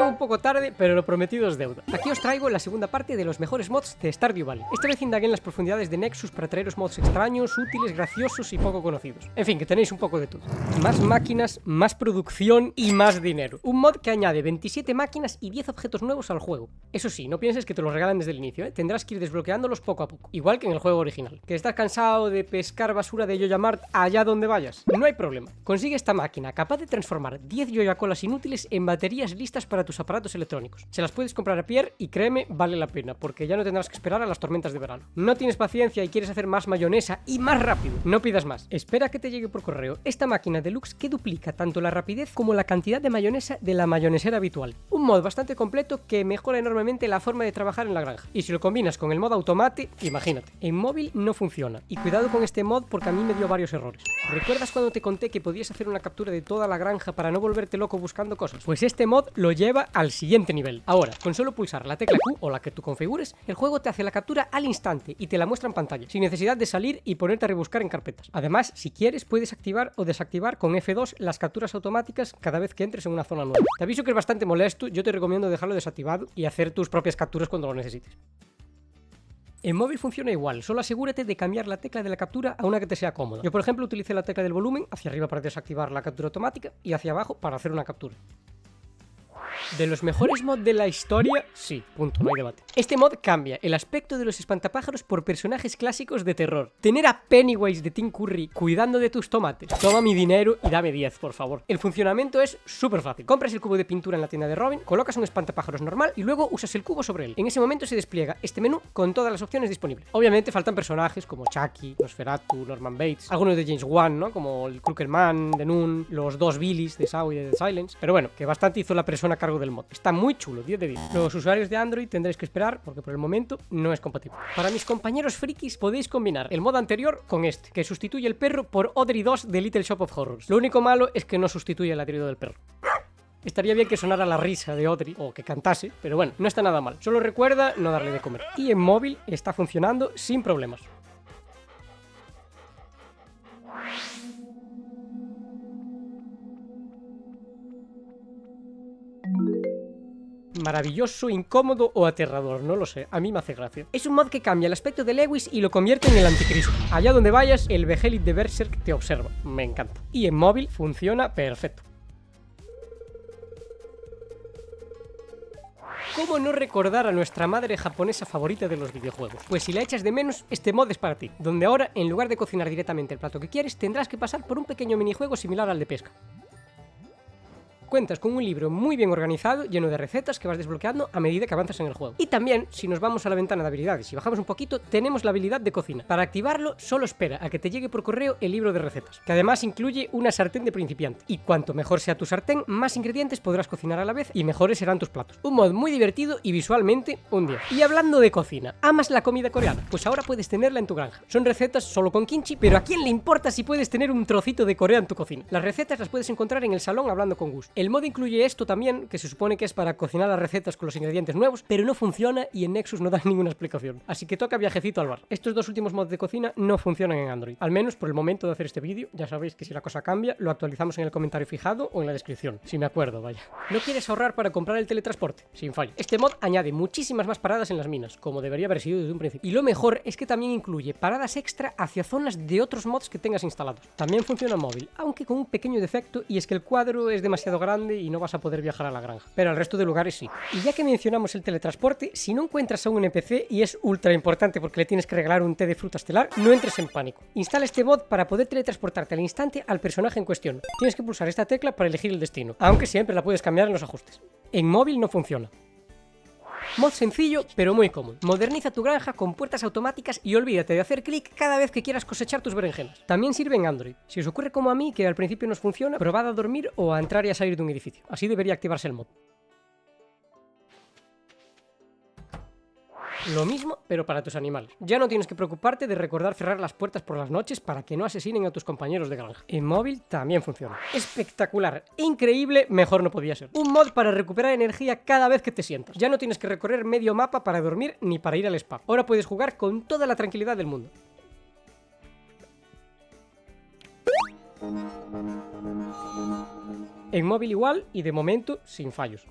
un poco tarde, pero lo prometido es deuda. Aquí os traigo la segunda parte de los mejores mods de Stardew Valley. Esta vez indagué en las profundidades de Nexus para traeros mods extraños, útiles, graciosos y poco conocidos. En fin, que tenéis un poco de todo. Más máquinas, más producción y más dinero. Un mod que añade 27 máquinas y 10 objetos nuevos al juego. Eso sí, no pienses que te los regalan desde el inicio, ¿eh? Tendrás que ir desbloqueándolos poco a poco, igual que en el juego original. ¿Que estás cansado de pescar basura de Yoyamart allá donde vayas? No hay problema. Consigue esta máquina capaz de transformar 10 Yoyacolas inútiles en baterías listas para tus aparatos electrónicos. Se las puedes comprar a Pierre y créeme, vale la pena, porque ya no tendrás que esperar a las tormentas de verano. No tienes paciencia y quieres hacer más mayonesa y más rápido. No pidas más. Espera que te llegue por correo esta máquina deluxe que duplica tanto la rapidez como la cantidad de mayonesa de la mayonesera habitual. Un mod bastante completo que mejora enormemente la forma de trabajar en la granja. Y si lo combinas con el mod automate, imagínate. En móvil no funciona. Y cuidado con este mod porque a mí me dio varios errores. ¿Recuerdas cuando te conté que podías hacer una captura de toda la granja para no volverte loco buscando cosas? Pues este mod lo lleva al siguiente nivel. Ahora, con solo pulsar la tecla Q o la que tú configures, el juego te hace la captura al instante y te la muestra en pantalla, sin necesidad de salir y ponerte a rebuscar en carpetas. Además, si quieres, puedes activar o desactivar con F2 las capturas automáticas cada vez que entres en una zona nueva. Te aviso que es bastante molesto, yo te recomiendo dejarlo desactivado y hacer tus propias capturas cuando lo necesites. En móvil funciona igual, solo asegúrate de cambiar la tecla de la captura a una que te sea cómoda. Yo, por ejemplo, utilicé la tecla del volumen hacia arriba para desactivar la captura automática y hacia abajo para hacer una captura. ¿De los mejores mods de la historia? Sí, punto, no hay debate. Este mod cambia el aspecto de los espantapájaros por personajes clásicos de terror. Tener a Pennywise de Tim Curry cuidando de tus tomates. Toma mi dinero y dame 10, por favor. El funcionamiento es súper fácil. Compras el cubo de pintura en la tienda de Robin, colocas un espantapájaros normal y luego usas el cubo sobre él. En ese momento se despliega este menú con todas las opciones disponibles. Obviamente faltan personajes como Chucky, Nosferatu, Norman Bates, algunos de James Wan, ¿no? Como el Crookerman, The Nun, los dos Billys de Saw y de The Silence. Pero bueno, que bastante hizo la persona a cargo del mod. Está muy chulo, 10 de 10. Los usuarios de Android tendréis que esperar porque por el momento no es compatible. Para mis compañeros frikis podéis combinar el mod anterior con este, que sustituye el perro por Audrey 2 de Little Shop of Horrors. Lo único malo es que no sustituye el ladrido del perro. Estaría bien que sonara la risa de Audrey o que cantase, pero bueno, no está nada mal. Solo recuerda no darle de comer. Y en móvil está funcionando sin problemas. Maravilloso, incómodo o aterrador, no lo sé, a mí me hace gracia. Es un mod que cambia el aspecto de Lewis y lo convierte en el anticristo. Allá donde vayas, el Behelit de Berserk te observa, me encanta. Y en móvil funciona perfecto. ¿Cómo no recordar a nuestra madre japonesa favorita de los videojuegos? Pues si la echas de menos, este mod es para ti, donde ahora, en lugar de cocinar directamente el plato que quieres, tendrás que pasar por un pequeño minijuego similar al de pesca. Cuentas con un libro muy bien organizado, lleno de recetas que vas desbloqueando a medida que avanzas en el juego. Y también, si nos vamos a la ventana de habilidades y bajamos un poquito, tenemos la habilidad de cocina. Para activarlo, solo espera a que te llegue por correo el libro de recetas, que además incluye una sartén de principiante. Y cuanto mejor sea tu sartén, más ingredientes podrás cocinar a la vez y mejores serán tus platos. Un mod muy divertido y visualmente un 10. Y hablando de cocina, ¿amas la comida coreana? Pues ahora puedes tenerla en tu granja. Son recetas solo con kimchi, pero ¿a quién le importa si puedes tener un trocito de Corea en tu cocina? Las recetas las puedes encontrar en el salón hablando con Gus. El mod incluye esto también, que se supone que es para cocinar las recetas con los ingredientes nuevos, pero no funciona y en Nexus no da ninguna explicación. Así que toca viajecito al bar. Estos dos últimos mods de cocina no funcionan en Android. Al menos por el momento de hacer este vídeo. Ya sabéis que si la cosa cambia, lo actualizamos en el comentario fijado o en la descripción. Si me acuerdo, vaya. ¿No quieres ahorrar para comprar el teletransporte? Sin fallo. Este mod añade muchísimas más paradas en las minas, como debería haber sido desde un principio. Y lo mejor es que también incluye paradas extra hacia zonas de otros mods que tengas instalados. También funciona en móvil, aunque con un pequeño defecto, y es que el cuadro es demasiado grande y no vas a poder viajar a la granja. Pero al resto de lugares sí. Y ya que mencionamos el teletransporte, si no encuentras a un NPC, y es ultra importante porque le tienes que regalar un té de fruta estelar, no entres en pánico. Instala este mod para poder teletransportarte al instante al personaje en cuestión. Tienes que pulsar esta tecla para elegir el destino, aunque siempre la puedes cambiar en los ajustes. En móvil no funciona. Mod sencillo, pero muy cómodo. Moderniza tu granja con puertas automáticas y olvídate de hacer clic cada vez que quieras cosechar tus berenjenas. También sirve en Android. Si os ocurre como a mí, que al principio no os funciona, probad a dormir o a entrar y a salir de un edificio. Así debería activarse el mod. Lo mismo, pero para tus animales. Ya no tienes que preocuparte de recordar cerrar las puertas por las noches para que no asesinen a tus compañeros de granja. En móvil también funciona. Espectacular, increíble, mejor no podía ser. Un mod para recuperar energía cada vez que te sientas. Ya no tienes que recorrer medio mapa para dormir ni para ir al spa. Ahora puedes jugar con toda la tranquilidad del mundo. En móvil igual y de momento sin fallos.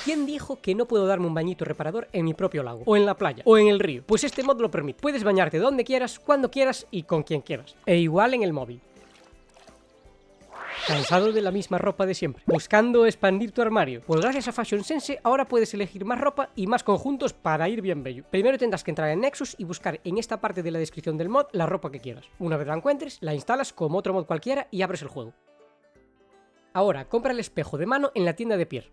¿Quién dijo que no puedo darme un bañito reparador en mi propio lago, o en la playa, o en el río? Pues este mod lo permite. Puedes bañarte donde quieras, cuando quieras y con quien quieras. E igual en el móvil. ¿Cansado de la misma ropa de siempre? ¿Buscando expandir tu armario? Pues gracias a Fashion Sense ahora puedes elegir más ropa y más conjuntos para ir bien bello. Primero tendrás que entrar en Nexus y buscar en esta parte de la descripción del mod la ropa que quieras. Una vez la encuentres, la instalas como otro mod cualquiera y abres el juego. Ahora, compra el espejo de mano en la tienda de Pierre.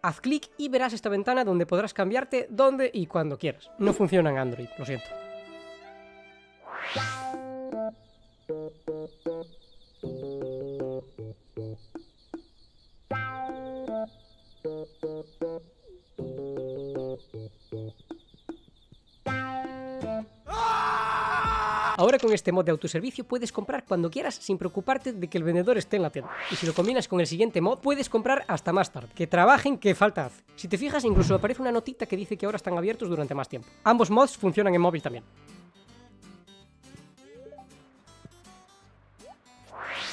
Haz clic y verás esta ventana donde podrás cambiarte donde y cuando quieras. No funciona en Android, lo siento. Ahora con este mod de autoservicio puedes comprar cuando quieras sin preocuparte de que el vendedor esté en la tienda. Y si lo combinas con el siguiente mod, puedes comprar hasta más tarde. Que trabajen, que falta hace. Si te fijas, incluso aparece una notita que dice que ahora están abiertos durante más tiempo. Ambos mods funcionan en móvil también.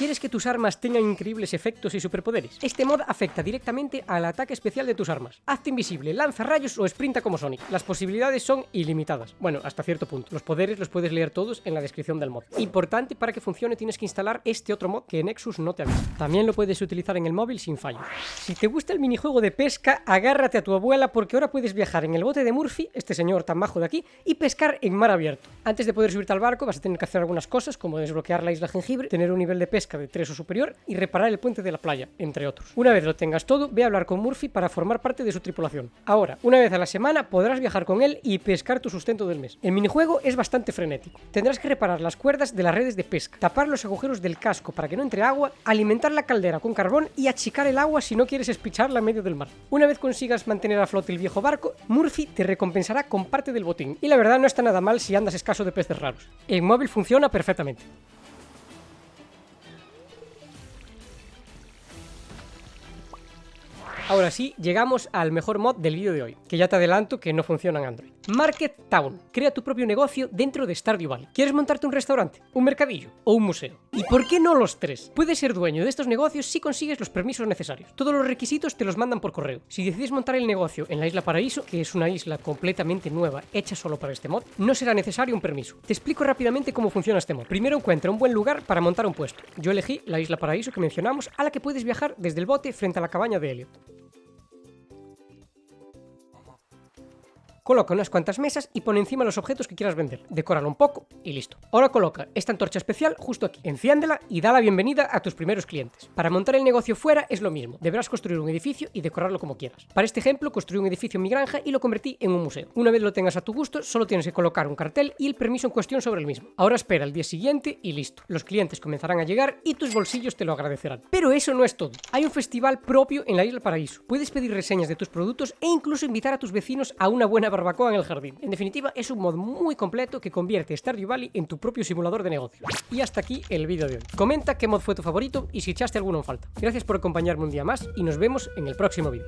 ¿Quieres que tus armas tengan increíbles efectos y superpoderes? Este mod afecta directamente al ataque especial de tus armas. Hazte invisible, lanza rayos o sprinta como Sonic. Las posibilidades son ilimitadas. Bueno, hasta cierto punto. Los poderes los puedes leer todos en la descripción del mod. Importante, para que funcione tienes que instalar este otro mod que Nexus no te avisa. También lo puedes utilizar en el móvil sin fallos. Si te gusta el minijuego de pesca, agárrate a tu abuela porque ahora puedes viajar en el bote de Murphy, este señor tan majo de aquí, y pescar en mar abierto. Antes de poder subirte al barco vas a tener que hacer algunas cosas como desbloquear la isla jengibre, tener un nivel de pesca de 3 o superior y reparar el puente de la playa, entre otros. Una vez lo tengas todo, ve a hablar con Murphy para formar parte de su tripulación. Ahora, una vez a la semana podrás viajar con él y pescar tu sustento del mes. El minijuego es bastante frenético. Tendrás que reparar las cuerdas de las redes de pesca, tapar los agujeros del casco para que no entre agua, alimentar la caldera con carbón y achicar el agua si no quieres espicharla en medio del mar. Una vez consigas mantener a flote el viejo barco, Murphy te recompensará con parte del botín. Y la verdad no está nada mal si andas escaso de peces raros. En móvil funciona perfectamente. Ahora sí, llegamos al mejor mod del vídeo de hoy, que ya te adelanto que no funciona en Android. Market Town. Crea tu propio negocio dentro de Stardew Valley. ¿Quieres montarte un restaurante, un mercadillo o un museo? ¿Y por qué no los tres? Puedes ser dueño de estos negocios si consigues los permisos necesarios. Todos los requisitos te los mandan por correo. Si decides montar el negocio en la Isla Paraíso, que es una isla completamente nueva, hecha solo para este mod, no será necesario un permiso. Te explico rápidamente cómo funciona este mod. Primero encuentra un buen lugar para montar un puesto. Yo elegí la Isla Paraíso que mencionamos, a la que puedes viajar desde el bote frente a la cabaña de Elliot. Coloca unas cuantas mesas y pone encima los objetos que quieras vender. Decóralo un poco y listo. Ahora coloca esta antorcha especial justo aquí. Enciéndela y da la bienvenida a tus primeros clientes. Para montar el negocio fuera es lo mismo. Deberás construir un edificio y decorarlo como quieras. Para este ejemplo construí un edificio en mi granja y lo convertí en un museo. Una vez lo tengas a tu gusto, solo tienes que colocar un cartel y el permiso en cuestión sobre el mismo. Ahora espera el día siguiente y listo. Los clientes comenzarán a llegar y tus bolsillos te lo agradecerán. Pero eso no es todo. Hay un festival propio en la Isla Paraíso. Puedes pedir reseñas de tus productos e incluso invitar a tus vecinos a una buena barbacoa en el jardín. En definitiva, es un mod muy completo que convierte Stardew Valley en tu propio simulador de negocio. Y hasta aquí el vídeo de hoy. Comenta qué mod fue tu favorito y si echaste alguno en falta. Gracias por acompañarme un día más y nos vemos en el próximo vídeo.